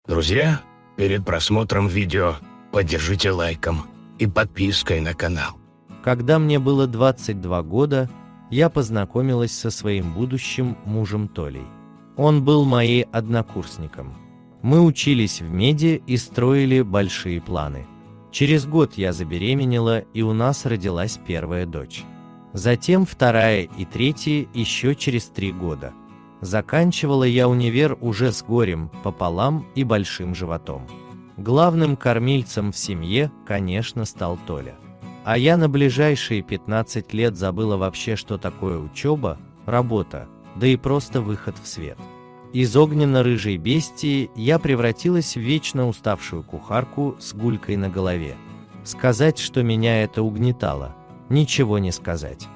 Друзья, перед просмотром видео поддержите лайком и подпиской на канал. Когда мне было 22 года, я познакомилась со своим будущим мужем Толей. Он был моим однокурсником. Мы учились в меди и строили большие планы. Через год я забеременела, и у нас родилась первая дочь. Затем вторая и третья еще через 3 года. Заканчивала я универ уже с горем пополам и большим животом. Главным кормильцем в семье, конечно, стал Толя. А я на ближайшие 15 лет забыла вообще, что такое учеба, работа, да и просто выход в свет. Из огненно-рыжей бестии я превратилась в вечно уставшую кухарку с гулькой на голове. Сказать, что меня это угнетало, ничего не сказать.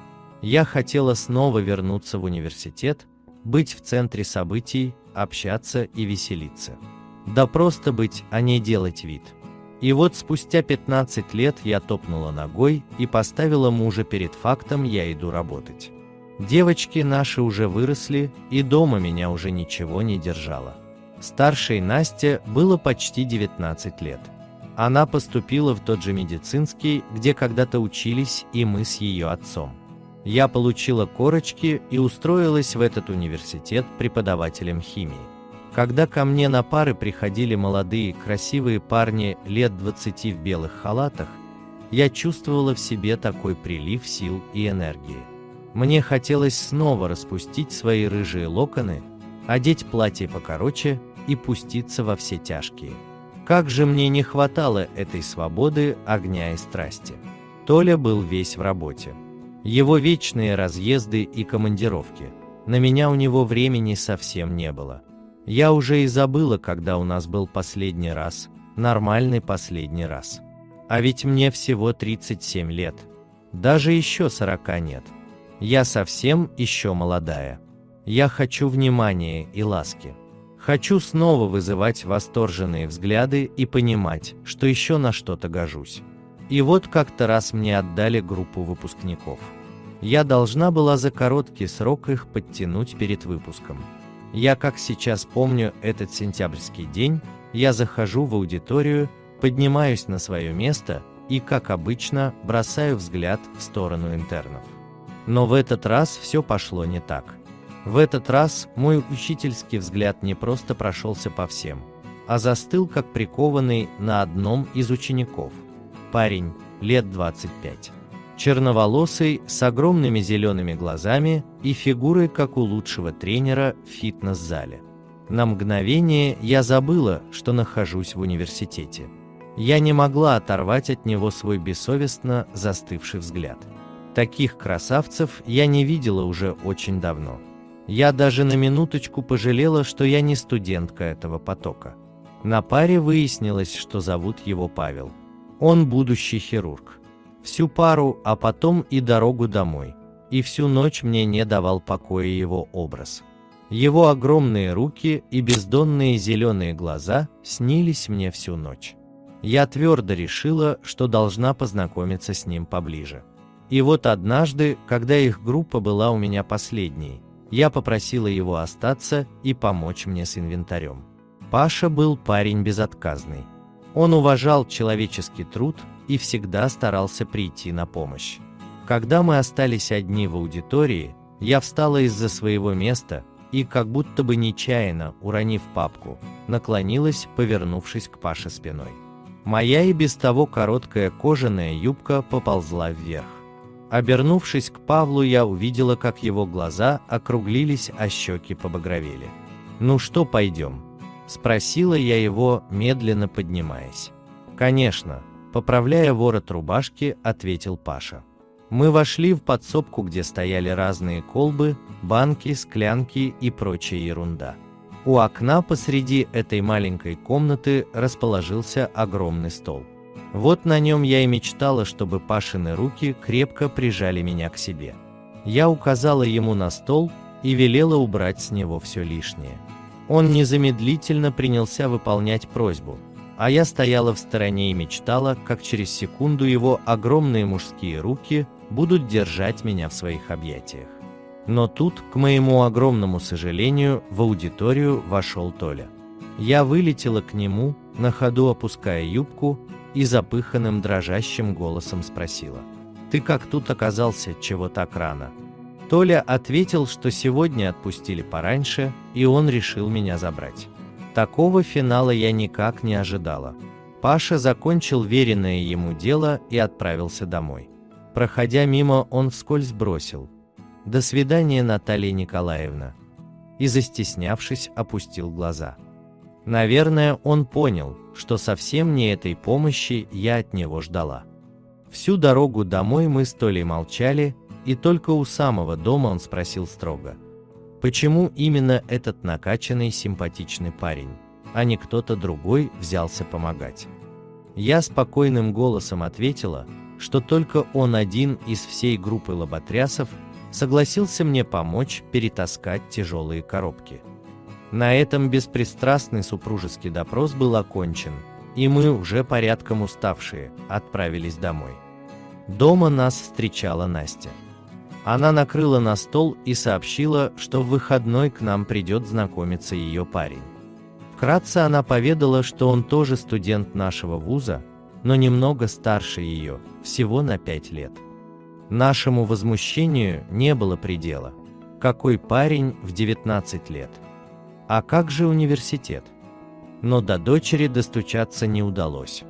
Я хотела снова вернуться в университет, быть в центре событий, общаться и веселиться. Да просто быть, а не делать вид. И вот спустя 15 лет я топнула ногой и поставила мужа перед фактом: я иду работать. Девочки наши уже выросли, и дома меня уже ничего не держало. Старшей Насте было почти 19 лет. Она поступила в тот же медицинский, где когда-то учились и мы с ее отцом. Я получила корочки и устроилась в этот университет преподавателем химии. Когда ко мне на пары приходили молодые красивые парни лет 20 в белых халатах, я чувствовала в себе такой прилив сил и энергии. Мне хотелось снова распустить свои рыжие локоны, одеть платье покороче и пуститься во все тяжкие. Как же мне не хватало этой свободы, огня и страсти. Толя был весь в работе. Его вечные разъезды и командировки. На меня у него времени совсем не было. Я уже и забыла, когда у нас был последний раз, нормальный последний раз. А ведь мне всего 37 лет. Даже еще 40 нет. Я совсем еще молодая. Я хочу внимания и ласки. Хочу снова вызывать восторженные взгляды и понимать, что еще на что-то гожусь. И вот как-то раз мне отдали группу выпускников. Я должна была за короткий срок их подтянуть перед выпуском. Я как сейчас помню этот сентябрьский день, я захожу в аудиторию, поднимаюсь на свое место и, как обычно, бросаю взгляд в сторону интернов. Но в этот раз все пошло не так. В этот раз мой учительский взгляд не просто прошелся по всем, а застыл как прикованный на одном из учеников. Парень, лет 25. Черноволосый, с огромными зелеными глазами и фигурой, как у лучшего тренера в фитнес-зале. На мгновение я забыла, что нахожусь в университете. Я не могла оторвать от него свой бессовестно застывший взгляд. Таких красавцев я не видела уже очень давно. Я даже на минуточку пожалела, что я не студентка этого потока. На паре выяснилось, что зовут его Павел. Он будущий хирург. Всю пару, а потом и дорогу домой. И всю ночь мне не давал покоя его образ. Его огромные руки и бездонные зеленые глаза снились мне всю ночь. Я твердо решила, что должна познакомиться с ним поближе. И вот однажды, когда их группа была у меня последней, я попросила его остаться и помочь мне с инвентарем. Паша был парень безотказный. Он уважал человеческий труд и всегда старался прийти на помощь. Когда мы остались одни в аудитории, я встала из-за своего места и, как будто бы нечаянно уронив папку, наклонилась, повернувшись к Паше спиной. Моя и без того короткая кожаная юбка поползла вверх. Обернувшись к Павлу, я увидела, как его глаза округлились, а щеки побагровели. «Ну что, пойдем?» – спросила я его, медленно поднимаясь. «Конечно», – поправляя ворот рубашки, ответил Паша. Мы вошли в подсобку, где стояли разные колбы, банки, склянки и прочая ерунда. У окна посреди этой маленькой комнаты расположился огромный стол. Вот на нем я и мечтала, чтобы Пашины руки крепко прижали меня к себе. Я указала ему на стол и велела убрать с него все лишнее. Он незамедлительно принялся выполнять просьбу, а я стояла в стороне и мечтала, как через секунду его огромные мужские руки будут держать меня в своих объятиях. Но тут, к моему огромному сожалению, в аудиторию вошел Толя. Я вылетела к нему, на ходу опуская юбку, и запыханным дрожащим голосом спросила: «Ты как тут оказался, чего так рано?» Толя ответил, что сегодня отпустили пораньше, и он решил меня забрать. Такого финала я никак не ожидала. Паша закончил веренное ему дело и отправился домой. Проходя мимо, он вскользь бросил: «До свидания, Наталья Николаевна», и, застеснявшись, опустил глаза. Наверное, он понял, что совсем не этой помощи я от него ждала. Всю дорогу домой мы с Толей молчали, и только у самого дома он спросил строго: почему именно этот накачанный симпатичный парень, а не кто-то другой, взялся помогать. Я спокойным голосом ответила, что только он один из всей группы лоботрясов согласился мне помочь перетаскать тяжелые коробки. На этом беспристрастный супружеский допрос был окончен, и мы, уже порядком уставшие, отправились домой. Дома нас встречала Настя. Она накрыла на стол и сообщила, что в выходной к нам придет знакомиться ее парень. Вкратце она поведала, что он тоже студент нашего вуза, но немного старше ее, всего на 5 лет. Нашему возмущению не было предела. Какой парень в 19 лет? А как же университет? Но до дочери достучаться не удалось.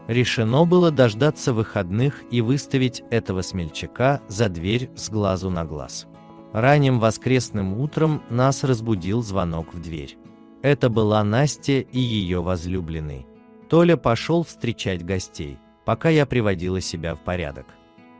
Решено было дождаться выходных и выставить этого смельчака за дверь с глазу на глаз. Ранним воскресным утром нас разбудил звонок в дверь. Это была Настя и ее возлюбленный. Толя пошел встречать гостей, пока я приводила себя в порядок.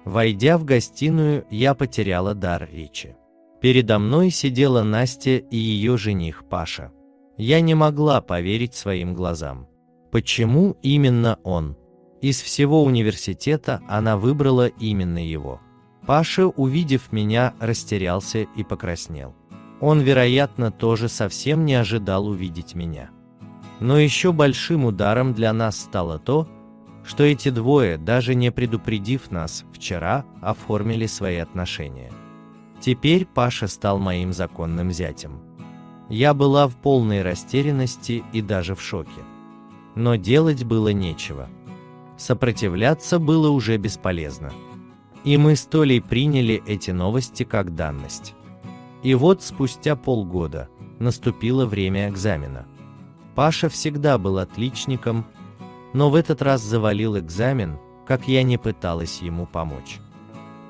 Войдя в гостиную, я потеряла дар речи. Передо мной сидела Настя и ее жених Паша. Я не могла поверить своим глазам. Почему именно он? Из всего университета она выбрала именно его. Паша, увидев меня, растерялся и покраснел. Он, вероятно, тоже совсем не ожидал увидеть меня. Но еще большим ударом для нас стало то, что эти двое, даже не предупредив нас, вчера оформили свои отношения. Теперь Паша стал моим законным зятем. Я была в полной растерянности и даже в шоке. Но делать было нечего. Сопротивляться было уже бесполезно. И мы с Толей приняли эти новости как данность. И вот спустя полгода наступило время экзамена. Паша всегда был отличником, но в этот раз завалил экзамен, как я не пыталась ему помочь.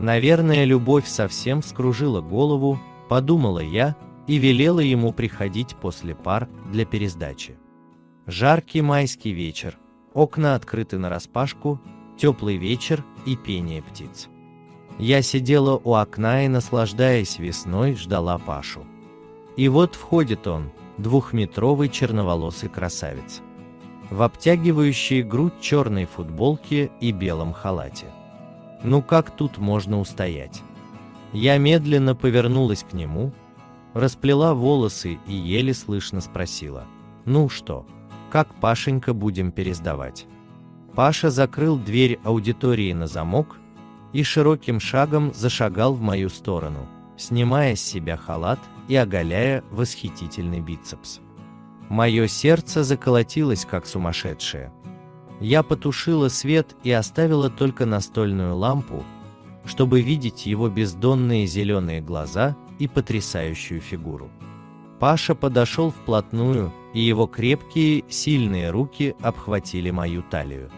Наверное, любовь совсем вскружила голову, подумала я, и велела ему приходить после пар для пересдачи. Жаркий майский вечер, окна открыты нараспашку, теплый вечер и пение птиц. Я сидела у окна и, наслаждаясь весной, ждала Пашу. И вот входит он, двухметровый черноволосый красавец, в обтягивающей грудь черной футболке и белом халате. Ну как тут можно устоять? Я медленно повернулась к нему, расплела волосы и еле слышно спросила: «Ну что, как, Пашенька, будем пересдавать?» Паша закрыл дверь аудитории на замок и широким шагом зашагал в мою сторону, снимая с себя халат и оголяя восхитительный бицепс. Мое сердце заколотилось как сумасшедшее. Я потушила свет и оставила только настольную лампу, чтобы видеть его бездонные зеленые глаза и потрясающую фигуру. Паша подошел вплотную, и его крепкие, сильные руки обхватили мою талию.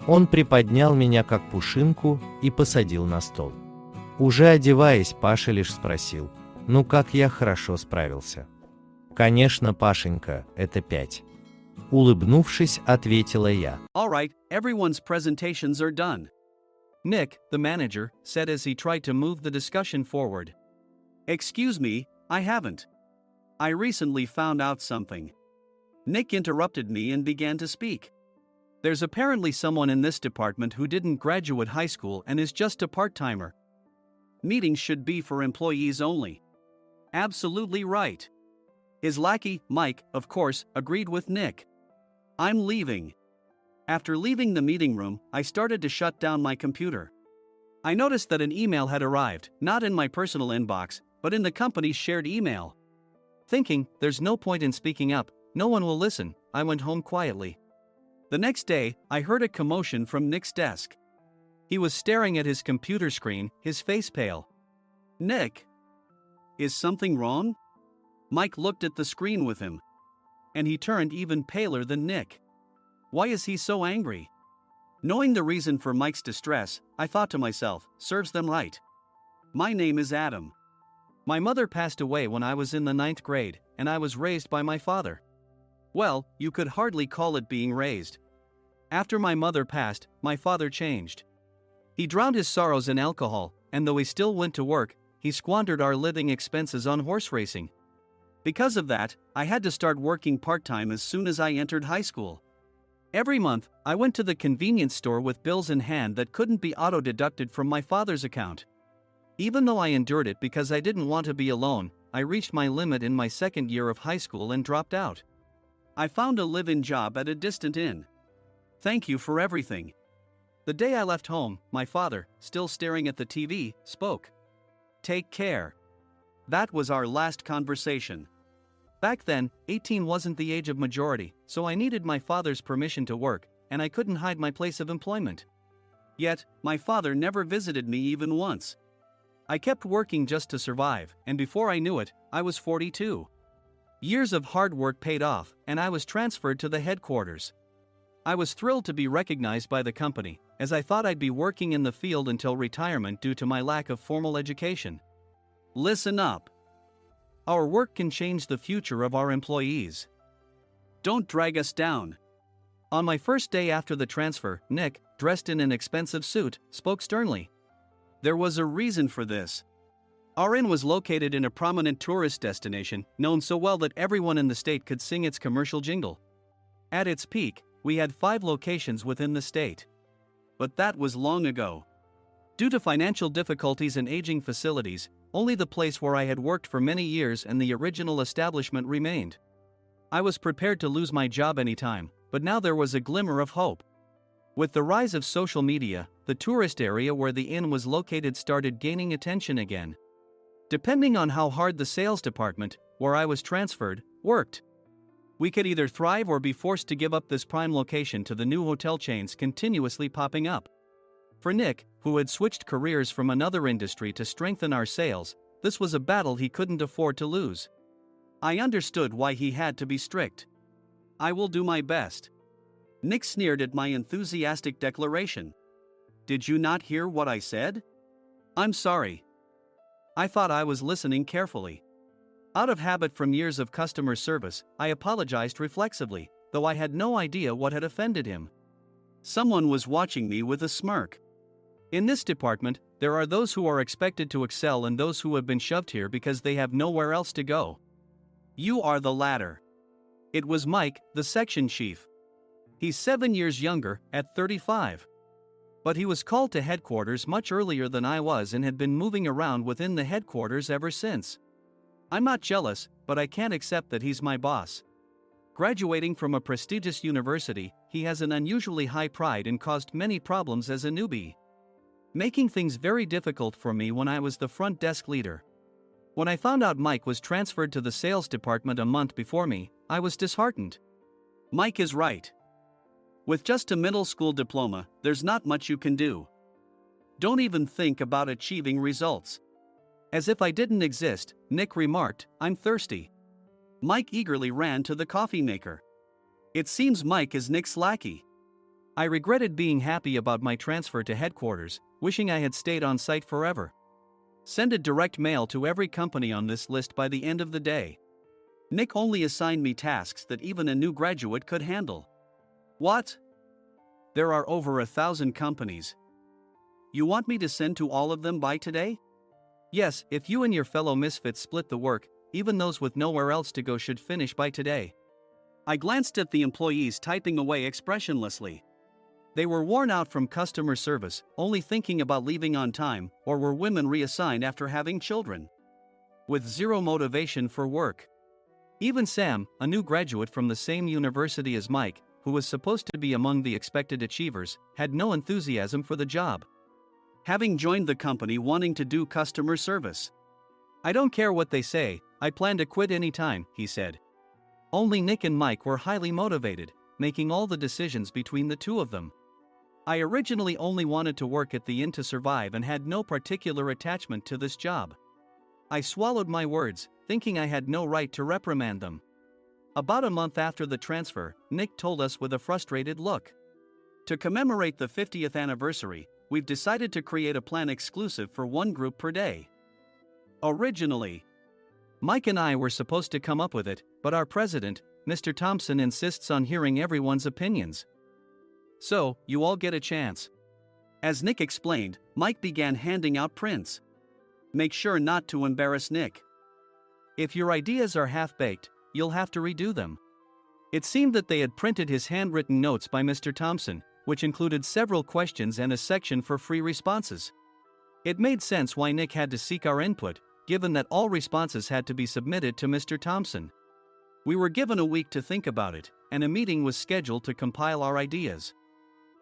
Он приподнял меня как пушинку и посадил на стол. Уже одеваясь, Паша лишь спросил: «Ну как я хорошо справился?» «Конечно, Пашенька, это 5». Улыбнувшись, ответила я. All right, everyone's presentations are done. Nick, the manager, said as he tried to move the discussion forward. Excuse me, I haven't. I recently found out something. Nick interrupted me and began to speak. There's apparently someone in this department who didn't graduate high school and is just a part-timer. Meetings should be for employees only. Absolutely right. His lackey, Mike, of course, agreed with Nick. I'm leaving. After leaving the meeting room, I started to shut down my computer. I noticed that an email had arrived, not in my personal inbox, but in the company's shared email. Thinking, there's no point in speaking up, no one will listen, I went home quietly. The next day, I heard a commotion from Nick's desk. He was staring at his computer screen, his face pale. Nick? Is something wrong? Mike looked at the screen with him. And he turned even paler than Nick. Why is he so angry? Knowing the reason for Mike's distress, I thought to myself, serves them right. My name is Adam. My mother passed away when I was in the 9th grade, and I was raised by my father. Well, you could hardly call it being raised. After my mother passed, my father changed. He drowned his sorrows in alcohol, and though he still went to work, he squandered our living expenses on horse racing. Because of that, I had to start working part-time as soon as I entered high school. Every month, I went to the convenience store with bills in hand that couldn't be auto-deducted from my father's account. Even though I endured it because I didn't want to be alone, I reached my limit in my 2nd year of high school and dropped out. I found a live-in job at a distant inn. Thank you for everything. The day I left home, my father, still staring at the TV, spoke. Take care. That was our last conversation. Back then, 18 wasn't the age of majority, so I needed my father's permission to work, and I couldn't hide my place of employment. Yet, my father never visited me even once. I kept working just to survive, and before I knew it, I was 42. Years of hard work paid off, and I was transferred to the headquarters. I was thrilled to be recognized by the company, as I thought I'd be working in the field until retirement due to my lack of formal education. Listen up. Our work can change the future of our employees. Don't drag us down. On my first day after the transfer, Nick, dressed in an expensive suit, spoke sternly. There was a reason for this. Our inn was located in a prominent tourist destination, known so well that everyone in the state could sing its commercial jingle. At its peak, we had 5 locations within the state. But that was long ago. Due to financial difficulties and aging facilities, only the place where I had worked for many years and the original establishment remained. I was prepared to lose my job anytime, but now there was a glimmer of hope. With the rise of social media, the tourist area where the inn was located started gaining attention again. Depending on how hard the sales department, where I was transferred, worked, we could either thrive or be forced to give up this prime location to the new hotel chains continuously popping up. For Nick, who had switched careers from another industry to strengthen our sales, this was a battle he couldn't afford to lose. I understood why he had to be strict. I will do my best. Nick sneered at my enthusiastic declaration. Did you not hear what I said? I'm sorry. I thought I was listening carefully. Out of habit from years of customer service, I apologized reflexively, though I had no idea what had offended him. Someone was watching me with a smirk. In this department, there are those who are expected to excel and those who have been shoved here because they have nowhere else to go. You are the latter. It was Mike, the section chief. He's 7 years younger, at 35. But he was called to headquarters much earlier than I was and had been moving around within the headquarters ever since. I'm not jealous, but I can't accept that he's my boss. Graduating from a prestigious university, he has an unusually high pride and caused many problems as a newbie, making things very difficult for me when I was the front desk leader. When I found out Mike was transferred to the sales department a month before me, I was disheartened. Mike is right. With just a middle school diploma, there's not much you can do. Don't even think about achieving results. As if I didn't exist, Nick remarked, I'm thirsty. Mike eagerly ran to the coffee maker. It seems Mike is Nick's lackey. I regretted being happy about my transfer to headquarters, wishing I had stayed on site forever. Send a direct mail to every company on this list by the end of the day. Nick only assigned me tasks that even a new graduate could handle. What? There are over 1,000 companies. You want me to send to all of them by today? Yes, if you and your fellow misfits split the work, even those with nowhere else to go should finish by today. I glanced at the employees typing away expressionlessly. They were worn out from customer service, only thinking about leaving on time, or were women reassigned after having children, with zero motivation for work. Even Sam, a new graduate from the same university as Mike, who was supposed to be among the expected achievers, had no enthusiasm for the job, having joined the company wanting to do customer service. I don't care what they say, I plan to quit anytime, he said. Only Nick and Mike were highly motivated, making all the decisions between the two of them. I originally only wanted to work at the inn to survive and had no particular attachment to this job. I swallowed my words, thinking I had no right to reprimand them. About a month after the transfer, Nick told us with a frustrated look. To commemorate the 50th anniversary, we've decided to create a plan exclusive for one group per day. Originally, Mike and I were supposed to come up with it, but our president, Mr. Thompson, insists on hearing everyone's opinions. So, you all get a chance. As Nick explained, Mike began handing out prints. Make sure not to embarrass Nick. If your ideas are half-baked, you'll have to redo them. It seemed that they had printed his handwritten notes by Mr. Thompson, which included several questions and a section for free responses. It made sense why Nick had to seek our input, given that all responses had to be submitted to Mr. Thompson. We were given a week to think about it, and a meeting was scheduled to compile our ideas.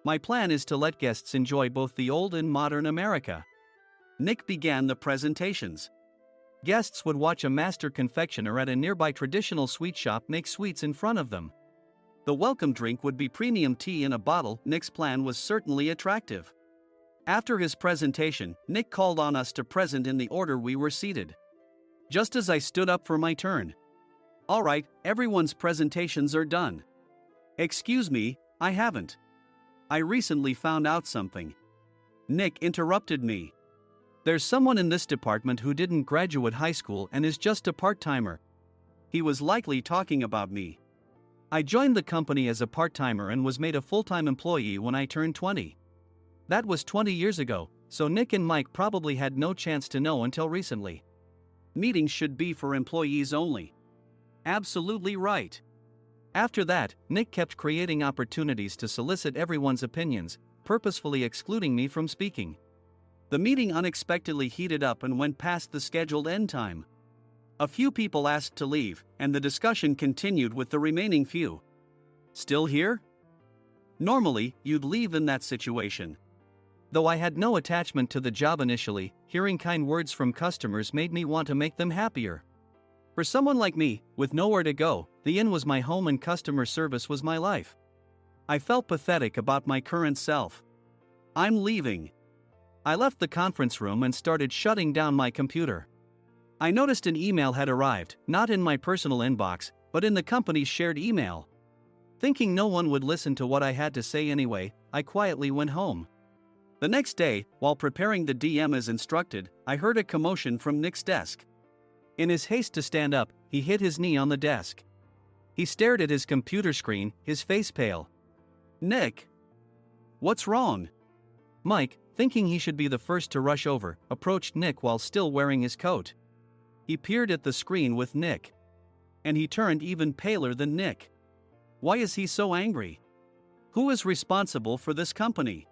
My plan is to let guests enjoy both the old and modern America. Nick began the presentations. Guests would watch a master confectioner at a nearby traditional sweet shop make sweets in front of them. The welcome drink would be premium tea in a bottle. Nick's plan was certainly attractive. After his presentation, Nick called on us to present in the order we were seated. Just as I stood up for my turn. All right, everyone's presentations are done. Excuse me, I haven't. I recently found out something. Nick interrupted me. There's someone in this department who didn't graduate high school and is just a part-timer. He was likely talking about me. I joined the company as a part-timer and was made a full-time employee when I turned 20. That was 20 years ago, so Nick and Mike probably had no chance to know until recently. Meetings should be for employees only. Absolutely right. After that, Nick kept creating opportunities to solicit everyone's opinions, purposefully excluding me from speaking. The meeting unexpectedly heated up and went past the scheduled end time. A few people asked to leave, and the discussion continued with the remaining few. Still here? Normally, you'd leave in that situation. Though I had no attachment to the job initially, hearing kind words from customers made me want to make them happier. For someone like me, with nowhere to go, the inn was my home and customer service was my life. I felt pathetic about my current self. I'm leaving. I left the conference room and started shutting down my computer. I noticed an email had arrived, not in my personal inbox, but in the company's shared email. Thinking no one would listen to what I had to say anyway, I quietly went home. The next day, while preparing the DM as instructed, I heard a commotion from Nick's desk. In his haste to stand up, he hit his knee on the desk. He stared at his computer screen, his face pale. Nick! What's wrong? Mike, thinking he should be the first to rush over, approached Nick while still wearing his coat. He peered at the screen with Nick. And he turned even paler than Nick. Why is he so angry? Who is responsible for this company?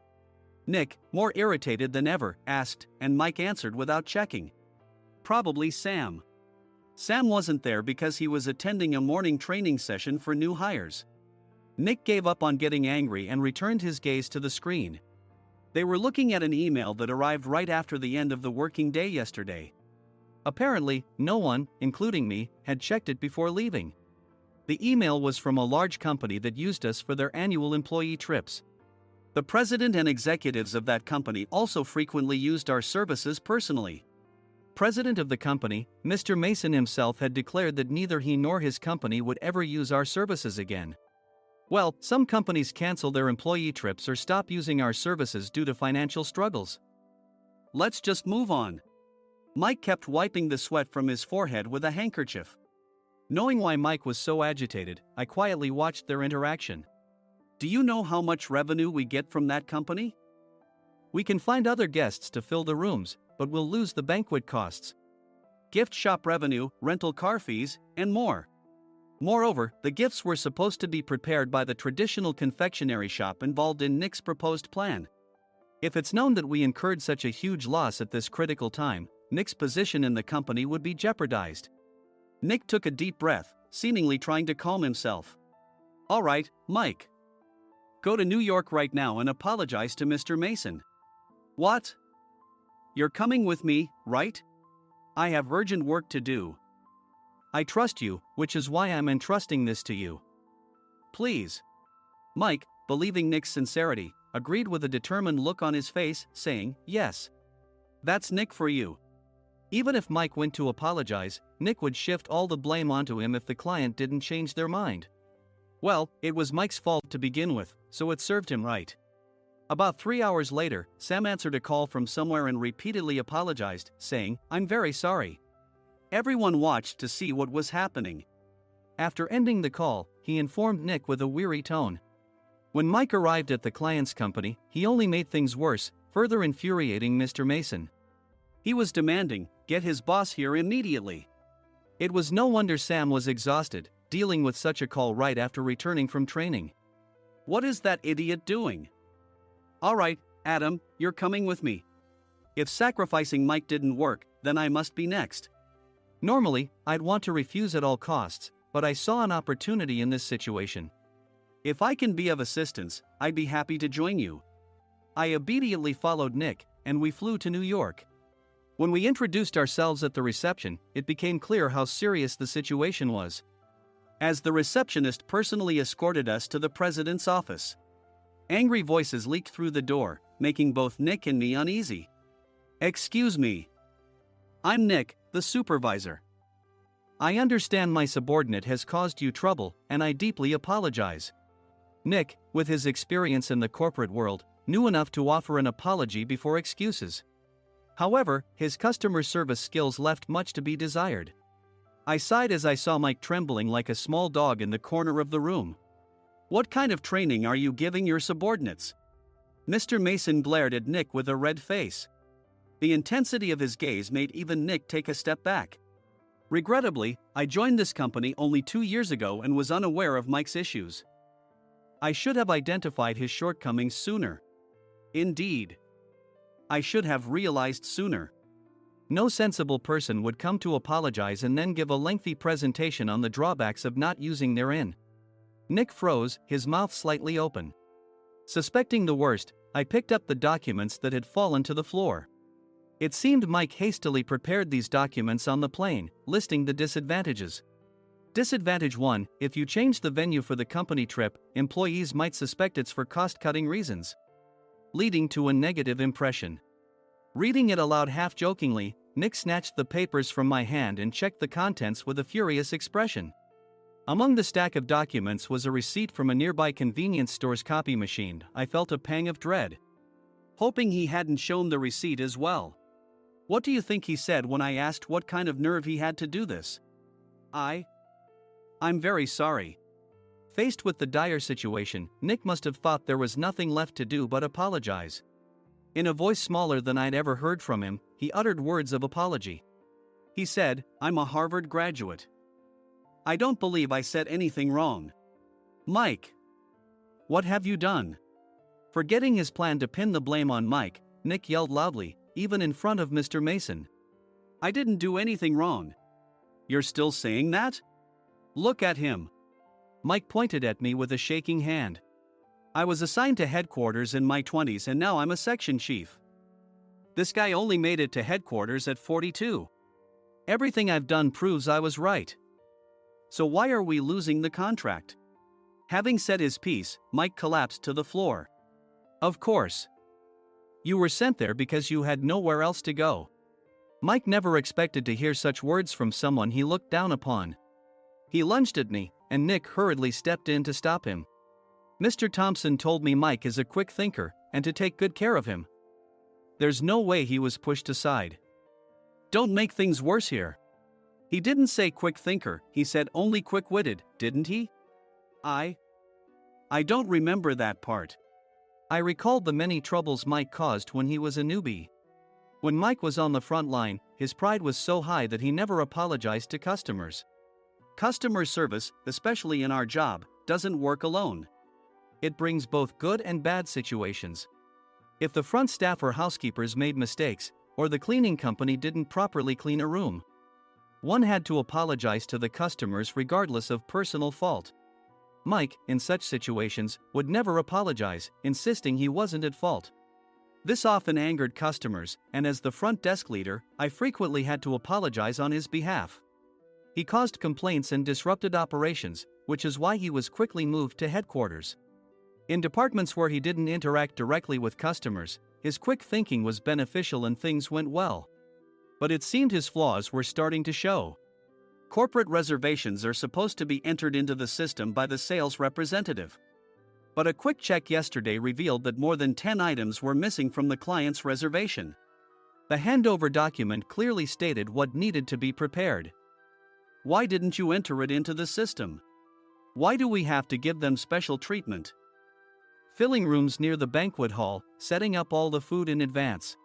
Nick, more irritated than ever, asked, and Mike answered without checking. Probably Sam. Sam wasn't there because he was attending a morning training session for new hires. Nick gave up on getting angry and returned his gaze to the screen. They were looking at an email that arrived right after the end of the working day yesterday. Apparently, no one, including me, had checked it before leaving. The email was from a large company that used us for their annual employee trips. The president and executives of that company also frequently used our services personally. President of the company, Mr. Mason himself, had declared that neither he nor his company would ever use our services again. Well, some companies cancel their employee trips or stop using our services due to financial struggles. Let's just move on. Mike kept wiping the sweat from his forehead with a handkerchief. Knowing why Mike was so agitated, I quietly watched their interaction. Do you know how much revenue we get from that company? We can find other guests to fill the rooms, but we'll lose the banquet costs, gift shop revenue, rental car fees, and more. Moreover, the gifts were supposed to be prepared by the traditional confectionery shop involved in Nick's proposed plan. If it's known that we incurred such a huge loss at this critical time, Nick's position in the company would be jeopardized. Nick took a deep breath, seemingly trying to calm himself. All right, Mike. Go to New York right now and apologize to Mr. Mason. What? You're coming with me, right? I have urgent work to do. I trust you, which is why I'm entrusting this to you. Please. Mike, believing Nick's sincerity, agreed with a determined look on his face, saying, yes. That's Nick for you. Even if Mike went to apologize, Nick would shift all the blame onto him if the client didn't change their mind. Well, it was Mike's fault to begin with, so it served him right. About 3 hours later, Sam answered a call from somewhere and repeatedly apologized, saying, I'm very sorry. Everyone watched to see what was happening. After ending the call, he informed Nick with a weary tone. When Mike arrived at the client's company, he only made things worse, further infuriating Mr. Mason. He was demanding, get his boss here immediately. It was no wonder Sam was exhausted, dealing with such a call right after returning from training. What is that idiot doing? Alright, Adam, you're coming with me. If sacrificing Mike didn't work, then I must be next. Normally, I'd want to refuse at all costs, but I saw an opportunity in this situation. If I can be of assistance, I'd be happy to join you. I obediently followed Nick, and we flew to New York. When we introduced ourselves at the reception, it became clear how serious the situation was, as the receptionist personally escorted us to the president's office. Angry voices leaked through the door, making both Nick and me uneasy. Excuse me. I'm Nick, the supervisor. I understand my subordinate has caused you trouble, and I deeply apologize. Nick, with his experience in the corporate world, knew enough to offer an apology before excuses. However, his customer service skills left much to be desired. I sighed as I saw Mike trembling like a small dog in the corner of the room. What kind of training are you giving your subordinates? Mr. Mason glared at Nick with a red face. The intensity of his gaze made even Nick take a step back. Regrettably, I joined this company only 2 years ago and was unaware of Mike's issues. I should have identified his shortcomings sooner. Indeed. I should have realized sooner. No sensible person would come to apologize and then give a lengthy presentation on the drawbacks of not using their in. Nick froze, his mouth slightly open. Suspecting the worst, I picked up the documents that had fallen to the floor. It seemed Mike hastily prepared these documents on the plane, listing the disadvantages. Disadvantage 1: if you change the venue for the company trip, employees might suspect it's for cost-cutting reasons, leading to a negative impression. Reading it aloud half-jokingly, Nick snatched the papers from my hand and checked the contents with a furious expression. Among the stack of documents was a receipt from a nearby convenience store's copy machine. I felt a pang of dread, hoping he hadn't shown the receipt as well. What do you think he said when I asked what kind of nerve he had to do this? I'm very sorry. Faced with the dire situation, Nick must have thought there was nothing left to do but apologize. In a voice smaller than I'd ever heard from him, he uttered words of apology. He said, I'm a Harvard graduate. I don't believe I said anything wrong. Mike, what have you done? Forgetting his plan to pin the blame on Mike, Nick yelled loudly, even in front of Mr. Mason. I didn't do anything wrong. You're still saying that? Look at him. Mike pointed at me with a shaking hand. I was assigned to headquarters in my 20s and now I'm a section chief. This guy only made it to headquarters at 42. Everything I've done proves I was right. So why are we losing the contract? Having said his piece, Mike collapsed to the floor. Of course. You were sent there because you had nowhere else to go. Mike never expected to hear such words from someone he looked down upon. He lunged at me, and Nick hurriedly stepped in to stop him. Mr. Thompson told me Mike is a quick thinker, and to take good care of him. There's no way he was pushed aside. Don't make things worse here. He didn't say quick thinker, he said only quick-witted, didn't he? I don't remember that part. I recalled the many troubles Mike caused when he was a newbie. When Mike was on the front line, his pride was so high that he never apologized to customers. Customer service, especially in our job, doesn't work alone. It brings both good and bad situations. If the front staff or housekeepers made mistakes, or the cleaning company didn't properly clean a room, one had to apologize to the customers regardless of personal fault. Mike, in such situations, would never apologize, insisting he wasn't at fault. This often angered customers, and as the front desk leader, I frequently had to apologize on his behalf. He caused complaints and disrupted operations, which is why he was quickly moved to headquarters. In departments where he didn't interact directly with customers, his quick thinking was beneficial and things went well. But it seemed his flaws were starting to show. Corporate reservations are supposed to be entered into the system by the sales representative. But a quick check yesterday revealed that more than 10 items were missing from the client's reservation. The handover document clearly stated what needed to be prepared. Why didn't you enter it into the system? Why do we have to give them special treatment? Filling rooms near the banquet hall, setting up all the food in advance.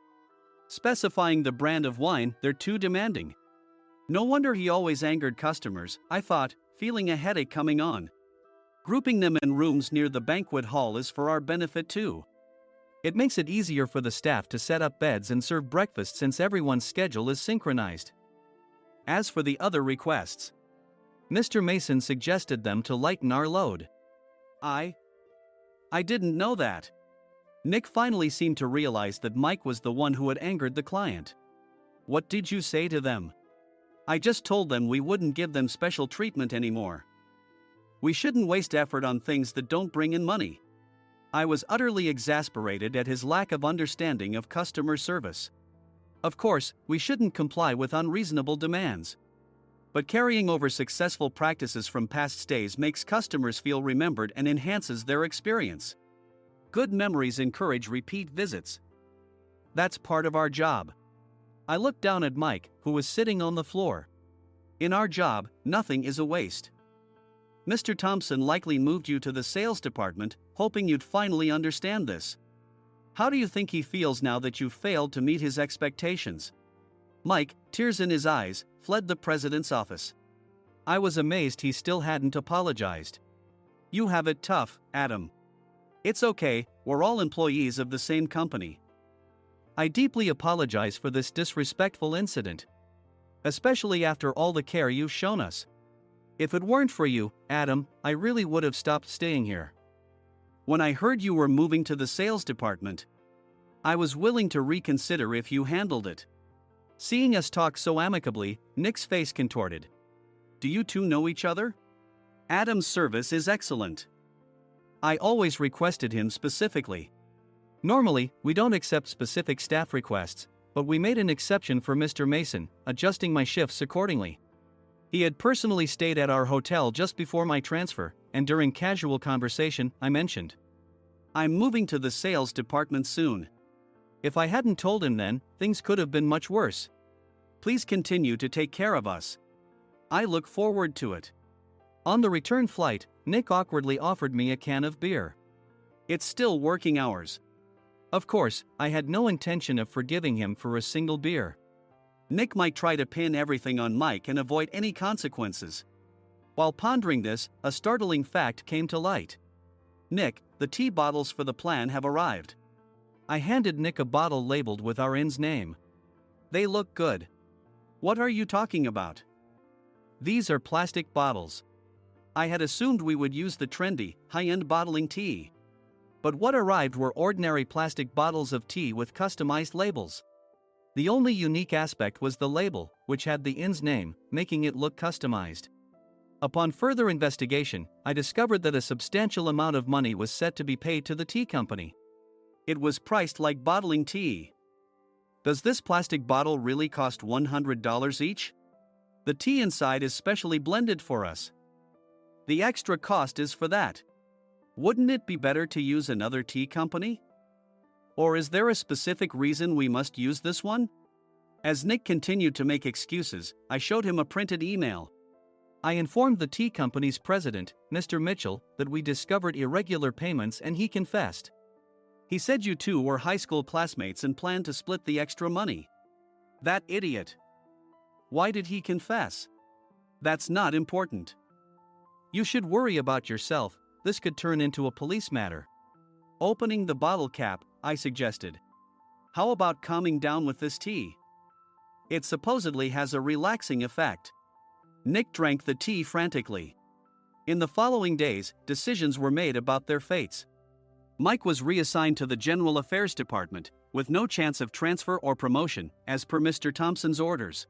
Specifying the brand of wine, they're too demanding. No wonder he always angered customers, I thought, feeling a headache coming on. Grouping them in rooms near the banquet hall is for our benefit too. It makes it easier for the staff to set up beds and serve breakfast since everyone's schedule is synchronized. As for the other requests, Mr. Mason suggested them to lighten our load. I didn't know that. Nick finally seemed to realize that Mike was the one who had angered the client. What did you say to them? I just told them we wouldn't give them special treatment anymore. We shouldn't waste effort on things that don't bring in money. I was utterly exasperated at his lack of understanding of customer service. Of course, we shouldn't comply with unreasonable demands. But carrying over successful practices from past stays makes customers feel remembered and enhances their experience. Good memories encourage repeat visits. That's part of our job. I looked down at Mike, who was sitting on the floor. In our job, nothing is a waste. Mr. Thompson likely moved you to the sales department, hoping you'd finally understand this. How do you think he feels now that you failed to meet his expectations? Mike, tears in his eyes, fled the president's office. I was amazed he still hadn't apologized. You have it tough, Adam. It's okay, we're all employees of the same company. I deeply apologize for this disrespectful incident. Especially after all the care you've shown us. If it weren't for you, Adam, I really would have stopped staying here. When I heard you were moving to the sales department, I was willing to reconsider if you handled it. Seeing us talk so amicably, Nick's face contorted. Do you two know each other? Adam's service is excellent. I always requested him specifically. Normally, we don't accept specific staff requests, but we made an exception for Mr. Mason, adjusting my shifts accordingly. He had personally stayed at our hotel just before my transfer, and during casual conversation, I mentioned, I'm moving to the sales department soon. If I hadn't told him then, things could have been much worse. Please continue to take care of us. I look forward to it. On the return flight, Nick awkwardly offered me a can of beer. It's still working hours. Of course, I had no intention of forgiving him for a single beer. Nick might try to pin everything on Mike and avoid any consequences. While pondering this, a startling fact came to light. Nick, the tea bottles for the plan have arrived. I handed Nick a bottle labeled with our inn's name. They look good. What are you talking about? These are plastic bottles. I had assumed we would use the trendy, high-end bottling tea. But what arrived were ordinary plastic bottles of tea with customized labels. The only unique aspect was the label, which had the inn's name, making it look customized. Upon further investigation, I discovered that a substantial amount of money was set to be paid to the tea company. It was priced like bottling tea. Does this plastic bottle really cost $100 each? The tea inside is specially blended for us. The extra cost is for that. Wouldn't it be better to use another tea company? Or is there a specific reason we must use this one? As Nick continued to make excuses, I showed him a printed email. I informed the tea company's president, Mr. Mitchell, that we discovered irregular payments and he confessed. He said you two were high school classmates and planned to split the extra money. That idiot. Why did he confess? That's not important. You should worry about yourself, this could turn into a police matter. Opening the bottle cap, I suggested. How about calming down with this tea? It supposedly has a relaxing effect. Nick drank the tea frantically. In the following days, decisions were made about their fates. Mike was reassigned to the General Affairs Department, with no chance of transfer or promotion, as per Mr. Thompson's orders.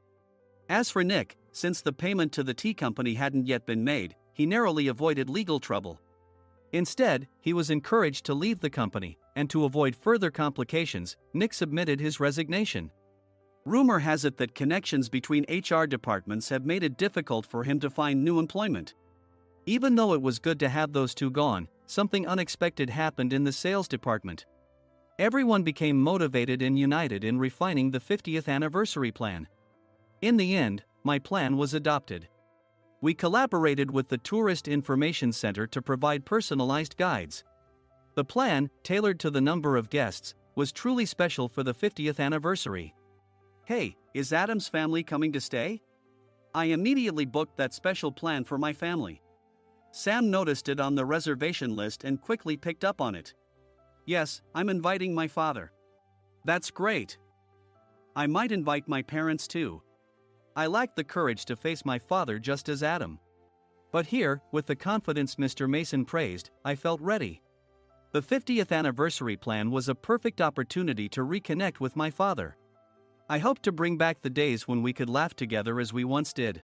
As for Nick, since the payment to the tea company hadn't yet been made, he narrowly avoided legal trouble. Instead, he was encouraged to leave the company, and to avoid further complications, Nick submitted his resignation. Rumor has it that connections between HR departments have made it difficult for him to find new employment. Even though it was good to have those two gone, something unexpected happened in the sales department. Everyone became motivated and united in refining the 50th anniversary plan. In the end, my plan was adopted. We collaborated with the Tourist Information Center to provide personalized guides. The plan, tailored to the number of guests, was truly special for the 50th anniversary. Hey, is Adam's family coming to stay? I immediately booked that special plan for my family. Sam noticed it on the reservation list and quickly picked up on it. Yes, I'm inviting my father. That's great. I might invite my parents too. I lacked the courage to face my father just as Adam. But here, with the confidence Mr. Mason praised, I felt ready. The 50th anniversary plan was a perfect opportunity to reconnect with my father. I hoped to bring back the days when we could laugh together as we once did.